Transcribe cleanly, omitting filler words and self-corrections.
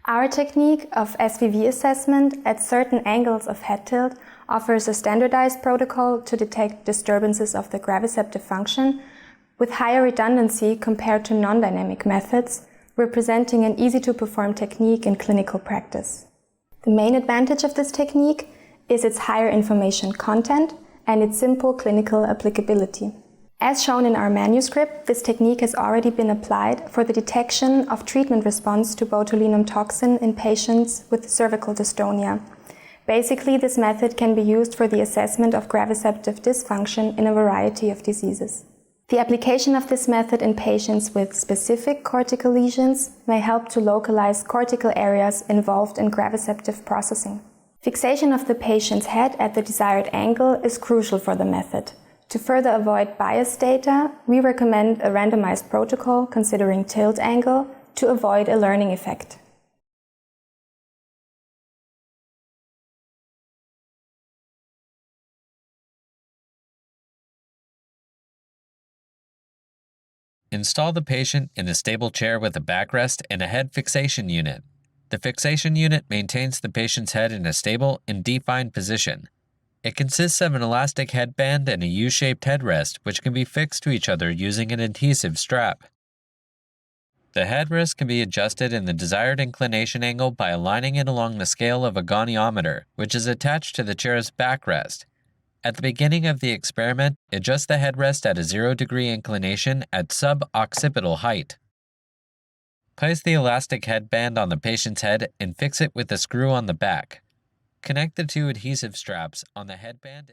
Our technique of SVV assessment at certain angles of head tilt offers a standardized protocol to detect disturbances of the graviceptive function with higher redundancy compared to non-dynamic methods, representing an easy-to-perform technique in clinical practice. The main advantage of this technique is its higher information content and its simple clinical applicability. As shown in our manuscript, this technique has already been applied for the detection of treatment response to botulinum toxin in patients with cervical dystonia. Basically, this method can be used for the assessment of graviceptive dysfunction in a variety of diseases. The application of this method in patients with specific cortical lesions may help to localize cortical areas involved in graviceptive processing. Fixation of the patient's head at the desired angle is crucial for the method. To further avoid biased data, we recommend a randomized protocol considering tilt angle to avoid a learning effect. Install the patient in a stable chair with a backrest and a head fixation unit. The fixation unit maintains the patient's head in a stable and defined position. It consists of an elastic headband and a U-shaped headrest, which can be fixed to each other using an adhesive strap. The headrest can be adjusted in the desired inclination angle by aligning it along the scale of a goniometer, which is attached to the chair's backrest. At the beginning of the experiment, adjust the headrest at a 0-degree inclination at sub-occipital height. Place the elastic headband on the patient's head and fix it with a screw on the back. Connect the two adhesive straps on the headband